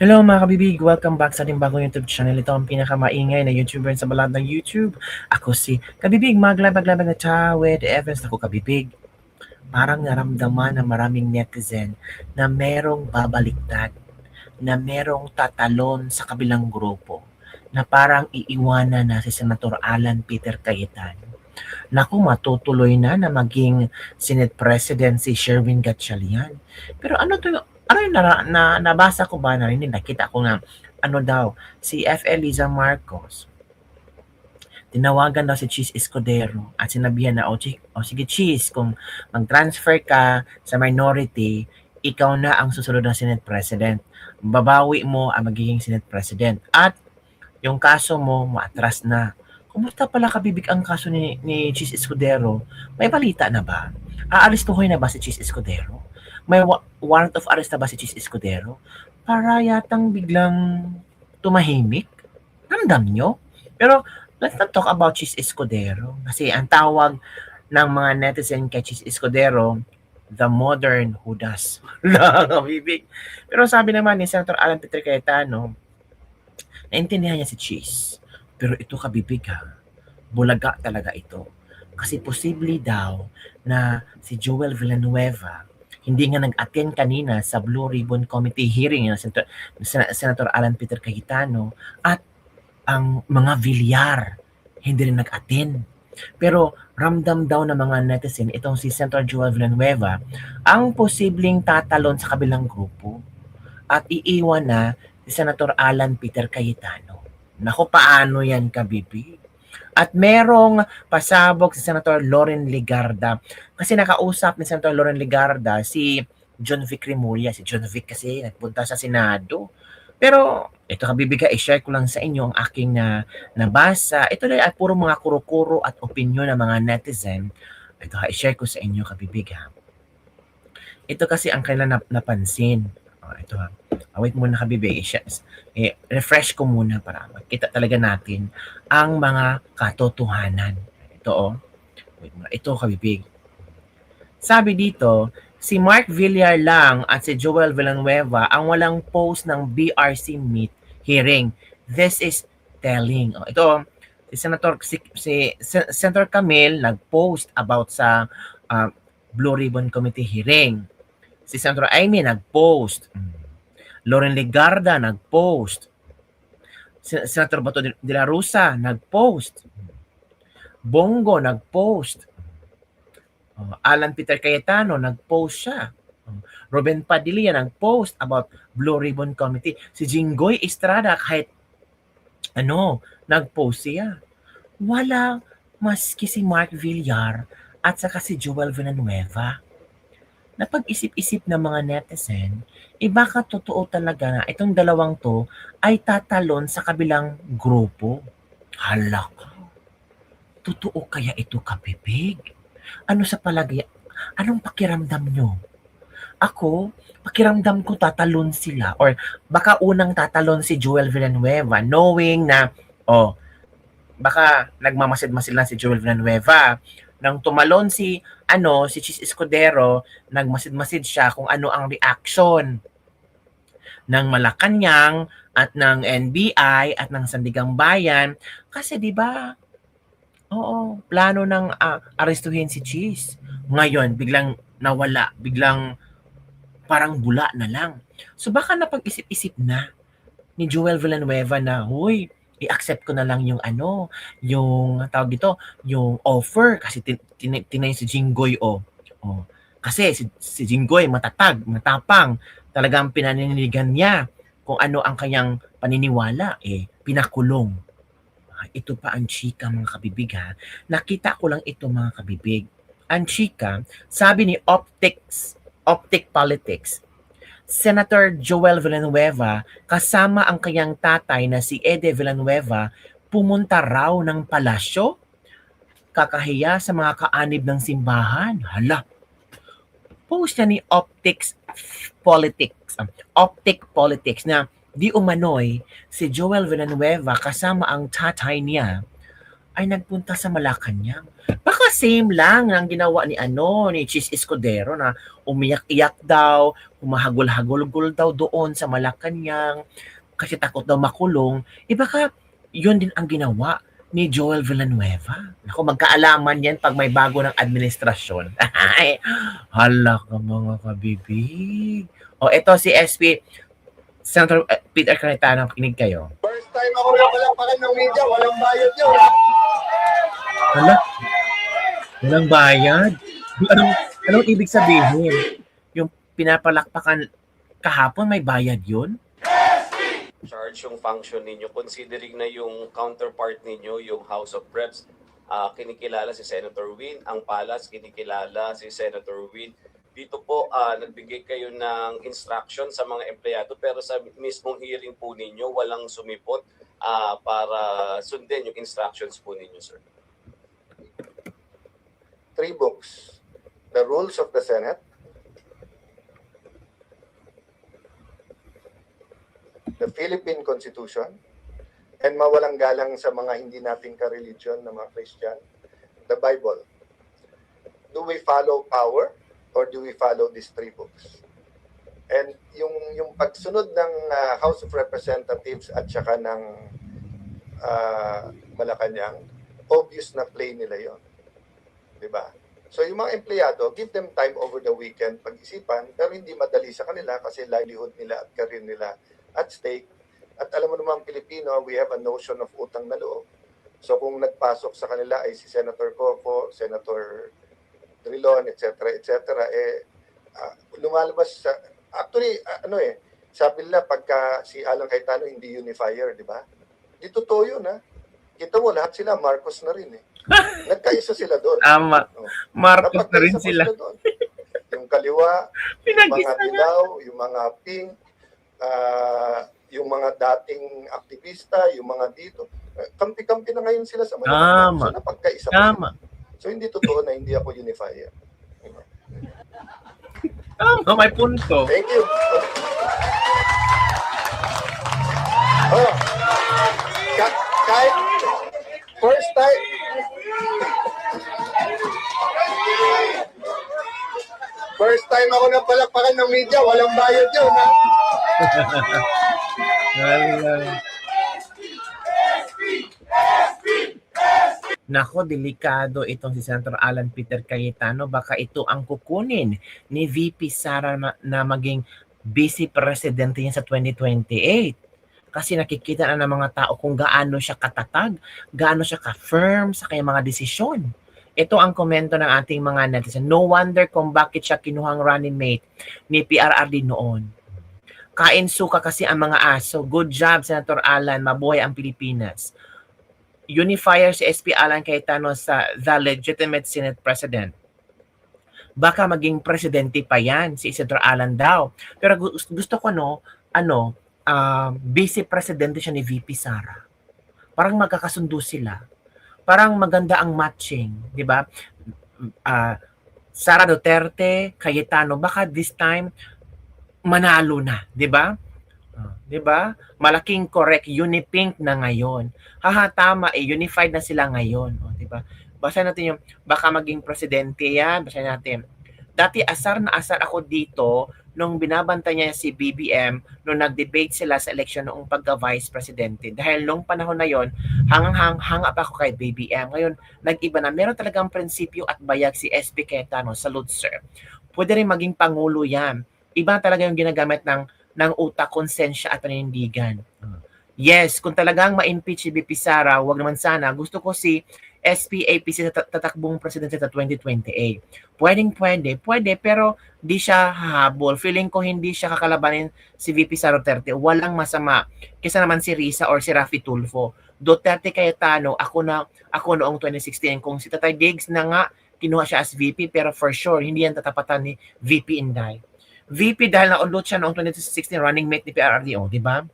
Hello mga kabibig! Welcome back sa ating bagong YouTube channel. Ito ang pinakamaingay na YouTuber sa balat ng YouTube. Ako si Kabibig, maglabag-labag na with Evans. Ako kabibig. Parang naramdaman ng maraming netizen na merong babaliktad, na merong tatalon sa kabilang grupo, na parang iiwanan na si Senator Alan Peter Cayetano. Naku, matutuloy na maging Senate President si Sherwin Gatchalian. Pero ano yung nabasa ko ba, narinig, nakita ko nga, ano daw, si F.L. Liza Marcos, tinawagan daw si Cheese Escudero at sinabihan na, sige Cheese, kung mag-transfer ka sa minority, ikaw na ang susunod na Senate President. Babawi mo ang magiging Senate President. At yung kaso mo, maatras na. Kumusta pala kabibig ang kaso ni Cheese Escudero? May balita na ba? Aaristuhin na ba si Cheese Escudero? May warrant of arrest na ba si Cheese Escudero? Para yatang biglang tumahimik? Ramdam nyo? Pero let's not talk about Cheese Escudero. Kasi ang tawag ng mga netizen kay Cheese Escudero, the modern Judas. Kabibig. Pero sabi naman ni Senator Alan Peter Cayetano, naintindihan niya si Cheese. Pero ito kabibig ha, bulaga talaga ito. Kasi posible daw na si Joel Villanueva hindi nga nag-attend kanina sa Blue Ribbon Committee hearing ng Senator Alan Peter Cayetano at ang mga Villar hindi rin nag-attend. Pero ramdam daw ng mga netizen itong si Senator Joel Villanueva ang posibleng tatalon sa kabilang grupo at iiwan na si Senator Alan Peter Cayetano. Naku, paano yan kabibi? At merong pasabog si Senator Loren Legarda. Kasi nakausap ni Senator Loren Legarda si John Vic Remulla. Si John Vic kasi nagpunta sa Senado. Pero ito kabibiga, i-share ko lang sa inyo ang aking nabasa. Ito na ay puro mga kuro-kuro at opinion ng mga netizen. Ito i-share ko sa inyo kabibiga. Ito kasi ang kailan napansin. Ito ha. Wait muna kabibig. Refresh ko muna para makita talaga natin ang mga katotohanan. Ito Wait muna. Ito kabibig. Sabi dito, si Mark Villar lang at si Joel Villanueva ang walang post ng BRC meet hearing. This is telling. Ito, si Senator Camille nag-post about sa Blue Ribbon Committee hearing. Si Senator Amy nag-post. Loren Legarda nag-post. Senator Bato de la Rosa nag-post. Bongo nag-post. Alan Peter Cayetano nag-post siya. Ruben Padilla nag-post about Blue Ribbon Committee. Si Jinggoy Estrada kahit nag-post siya. Wala maski si Mark Villar at saka si Joel Villanueva. Napag-isip-isip ng mga netizen, baka totoo talaga na itong dalawang to ay tatalon sa kabilang grupo. Hala ka. Totoo kaya ito kabibig? Ano sa palagay? Anong pakiramdam nyo? Ako, pakiramdam ko tatalon sila or baka unang tatalon si Joel Villanueva knowing na baka nagmamasid-masid lang si Joel Villanueva. Nang tumalon si Cheese Escudero, nagmasid-masid siya kung ano ang reaction ng Malacanang at ng NBI at ng Sandigang Bayan kasi 'di ba? Plano ng arestuhin si Cheese. Ngayon biglang nawala, biglang parang bula na lang. So baka napag-isip-isip na ni Joel Villanueva na, "Hoy, i-accept ko na lang yung yung tawag dito, yung offer kasi tinay si Jinggoy Kasi si Jinggoy matatag, matapang, talagang pinaninigan niya kung ano ang kanyang paniniwala, pinakulong. Ito pa ang chika mga kabibig ha. Nakita ko lang ito mga kabibig. Ang chika, sabi ni Optic Politics, Senator Joel Villanueva kasama ang kanyang tatay na si Ede Villanueva pumunta raw ng palasyo? Kakahiya sa mga kaanib ng simbahan. Hala. Post niya ni Optic Politics na di umano'y si Joel Villanueva kasama ang tatay niya ay nagpunta sa Malacanang. Baka same lang ang ginawa ni Chis Escudero na umiyak-iyak daw, humahagol-hagol-gol daw doon sa Malacanang kasi takot daw makulong. Baka yun din ang ginawa ni Joel Villanueva. Naku, magkaalaman yan pag may bago ng administrasyon. Ay, hala ka mga kabibig. O, ito si SP Senator Peter Cayetano, kinig kayo. First time ako napalapakan ng media, walang bayad yun. Hala, walang bayad? Anong ibig sabihin? Yung pinapalakpakan kahapon, may bayad yun? Charge yung function ninyo, considering na yung counterpart ninyo, yung House of Reps, kinikilala si Senator Win, ang Palas kinikilala si Senator Win. Dito po, nagbigay kayo ng instruction sa mga empleyado, pero sa mismong hearing po ninyo, walang sumipot para sundin yung instructions po ninyo, sir. 3 books. The Rules of the Senate, the Philippine Constitution, and mawalang galang sa mga hindi nating ka-religion na mga Christian, the Bible. Do we follow power or do we follow these 3 books? And yung pagsunod ng House of Representatives at saka ng Malacanang, obvious na play nila yon, diba? So yung mga empleyado, give them time over the weekend pag-isipan, pero hindi madali sa kanila kasi livelihood nila at career nila at stake. At alam mo naman, Pilipino, we have a notion of utang na loob. So kung nagpasok sa kanila ay si Senator Coco, Senator Drilon, etc., lumalabas sa... Actually, sabi nila pagka si Alan Cayetano hindi unifier, di ba? Di totoo yun, ha? Kita mo, lahat sila, Marcos na rin, eh. Nagkaisa sila doon. Tama. Marcos na rin sila. Yung kaliwa, yung mga dilaw, yung mga pink, yung mga dating aktivista, yung mga dito. Kampi-kampi na ngayon sila sa Malacanang. So napagkaisa pa. So hindi totoo na hindi ako unifier. Tama, may punto. Thank you. Oh, kahit first time ako napalakpakan ng media, walang bayad yun, ha? Nako, delikado itong si Senator Alan Peter Cayetano. Baka ito ang kukunin ni VP Sara na maging vice presidente niya sa 2028. Kasi nakikita na ng mga tao kung gaano siya katatag, gaano siya ka-firm sa kanyang mga desisyon. Ito ang komento ng ating mga netizen. No wonder kung bakit siya kinuhang running mate ni PRRD noon. Kain suka kasi ang mga aso. Good job, Senator Alan. Mabuhay ang Pilipinas. Unifier si SP Alan Cayetano sa the legitimate Senate President. Baka maging presidente pa yan, si Senator Alan daw. Pero gusto ko vice presidente siya ni VP Sara. Parang magkakasundo sila. Parang maganda ang matching, di ba? Sara Duterte, Cayetano, baka this time manalo na, di ba? Di ba? Malaking correct, unipink na ngayon. Tama, unified na sila ngayon, di ba? Basta natin yung baka maging presidente yan, basta natin. Dati asar na asar ako dito nung binabantay niya si BBM nung nag-debate sila sa election noong pagka-vice presidente. Dahil nung panahon na yon, hang up ako kay BBM. Ngayon, nag-iba na. Meron talagang prinsipyo at bayag si SP Cayetano. Salute, sir. Pwede rin maging pangulo yan. Iba talaga yung ginagamit ng utak, konsensya at panindigan. Yes, kung talagang ma-impeach si BP Sara, wag naman sana. Gusto ko si SPAPC tatakbong presidente sa 2028. Pwede, pero di siya hahabol. Feeling ko hindi siya kakalabanin si VP Sara Duterte. Walang masama. Kesa naman si Risa or si Raffy Tulfo. Duterte Cayetano, ako noong 2016. Kung si Tatay Diggs na nga, kinuha siya as VP, pero for sure, hindi yan tatapatan ni VP Inday. VP dahil naulot siya noong 2016 running mate ni PRRDO, di ba?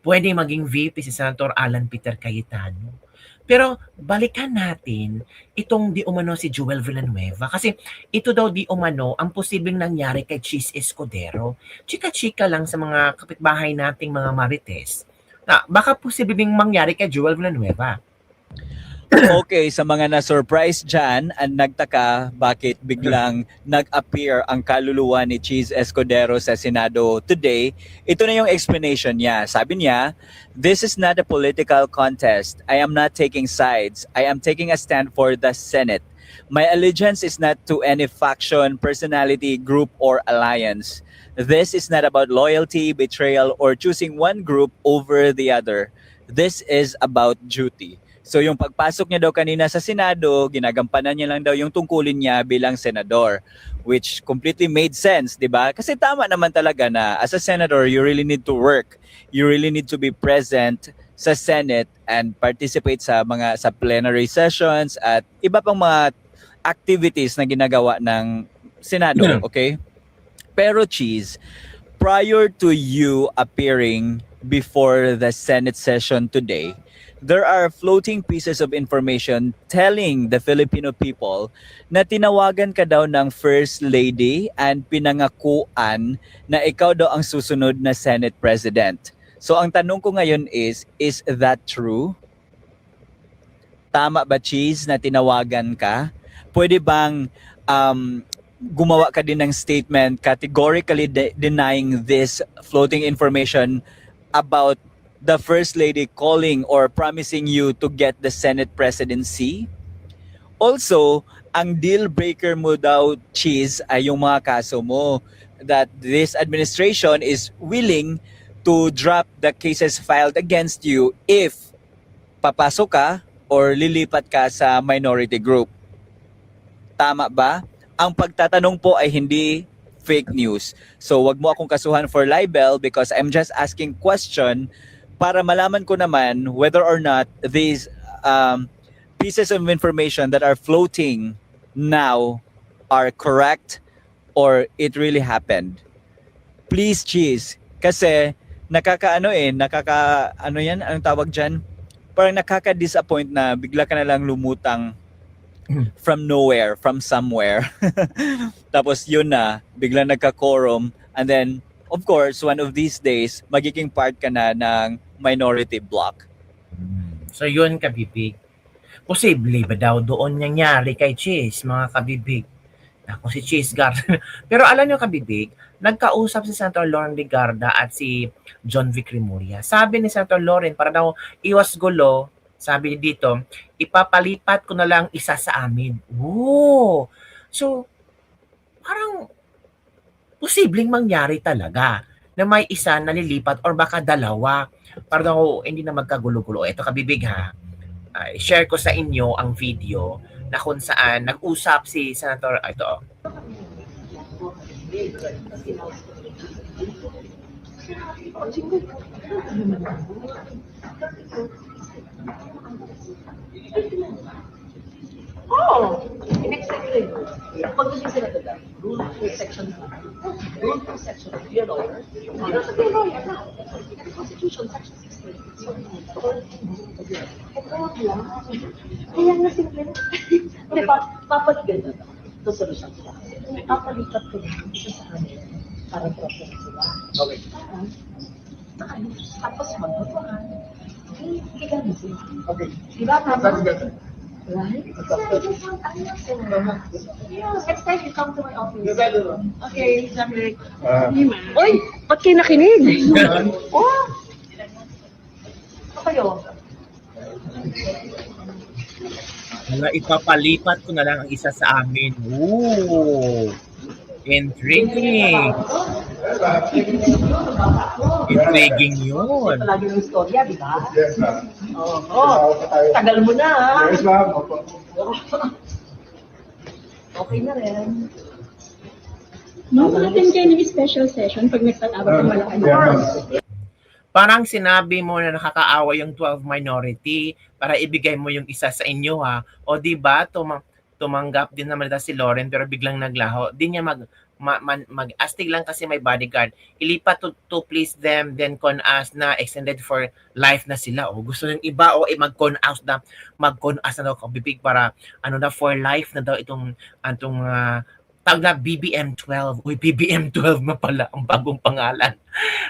Pwede maging VP si Senator Alan Peter Cayetano. Pero balikan natin itong di umano si Joel Villanueva kasi ito daw di umano ang posibleng nangyari kay Chis Escudero. Chika-chika lang sa mga kapitbahay nating mga Marites na baka posibleng mangyari kay Joel Villanueva. Okay, sa mga na-surprise dyan at nagtaka bakit biglang nag-appear ang kaluluwa ni Cheese Escudero sa Senado today, ito na yung explanation niya. Sabi niya, "This is not a political contest. I am not taking sides. I am taking a stand for the Senate. My allegiance is not to any faction, personality, group, or alliance. This is not about loyalty, betrayal, or choosing one group over the other. This is about duty." So yung pagpasok niya daw kanina sa Senado, ginagampanan niya lang daw yung tungkulin niya bilang senador, which completely made sense, 'di ba? Kasi tama naman talaga na as a senator, you really need to work. You really need to be present sa Senate and participate sa plenary sessions at iba pang mga activities na ginagawa ng Senado, okay? Pero Cheese, prior to you appearing before the Senate session today, there are floating pieces of information telling the Filipino people na tinawagan ka daw ng First Lady and pinangakuan na ikaw daw ang susunod na Senate President. So ang tanong ko ngayon is that true? Tama ba, Cheese, na tinawagan ka? Pwede bang gumawa ka din ng statement categorically denying this floating information about the First Lady calling or promising you to get the Senate presidency? Also, ang deal breaker mo daw, Cheese, ay yung mga kaso mo that this administration is willing to drop the cases filed against you if papasok ka or lilipat ka sa minority group. Tama ba? Ang pagtatanong po ay hindi fake news. So wag mo akong kasuhan for libel because I'm just asking question para malaman ko naman whether or not these pieces of information that are floating now are correct or it really happened. Please, Cheese, kasi anong tawag dyan? Parang nakaka-disappoint na bigla ka na lang lumutang from nowhere, from somewhere. Tapos yun na, bigla nagka-quorum and then of course, one of these days, magiging part ka na ng minority bloc. So yun, kabibig. Posible ba daw doon nangyari kay Cheese, mga kabibig? Ako si Cheese Garden. Pero alam nyo, kabibig, nagkausap si Senator Lauren Legarda at si John Vic Remulla. Sabi ni Senator Lauren, para daw iwas gulo, sabi dito, ipapalipat ko na lang isa sa amin. Woo! So, parang posibleng mangyari talaga na may isa na lilipat or baka dalawa para daw hindi na magkagulo-gulo. Ito, kabibig ha, share ko sa inyo ang video na kung saan nag-usap si Senator, ito. Oh, in-expected. Pagdating sila doon, rule 2 section 2. Rule 2 section 2, you're lawyer. You're a lawyer na. In the Constitution, section 16. Kaya nga simple. Hindi, papalitan na. Ito solusyon sila. Papalitan ko na isa sa kanila para process sila. Okay. Tapos magbutuhan. Ilan sila. Okay. Diba? Right? Next time you come to my office. Okay, Jamrik. Uy, ba't kayo nakinig? Oh! Ano kayo? Ipapalipat ko na lang ang isa sa amin. Ooh! Intriguing! Intriguing yun. Palagi ng istorya, di ba? Yes, ma'am. Oo. Tagal mo na, ha? Yes, ma'am. Okay na rin. No, attend kayo ng special session pag nagtatawag ng Malacanang. Parang sinabi mo na nakakaawa yung 12 minority para ibigay mo yung isa sa inyo ha. O di ba tumanggap din naman si Lauren pero biglang naglaho. Di niya mag-astig lang kasi may bodyguard. Ilipat to please them then con-us na extended for life na sila. O gusto ng iba o mag-con-us na daw kabibig para ano na for life na daw itong tawag na BBM12. Uy, BBM12 na pala ang bagong pangalan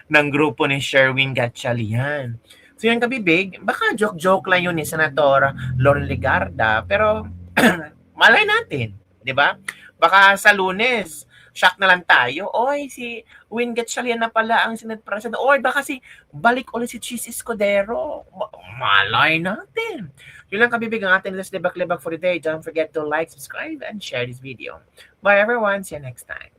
ng grupo ni Sherwin Gatchalian. So yan kabibig, baka joke-joke lang yun ni Senator Lorne Legarda, pero malay natin, di ba? Baka sa Lunes, shock na lang tayo. Oy, si Win Gatchalian na pala ang Senate President. Oy, baka balik ulit si Cheese Escudero. Malay natin. Yun lang kabibig ang ating Let's Debak for today. Don't forget to like, subscribe, and share this video. Bye everyone. See you next time.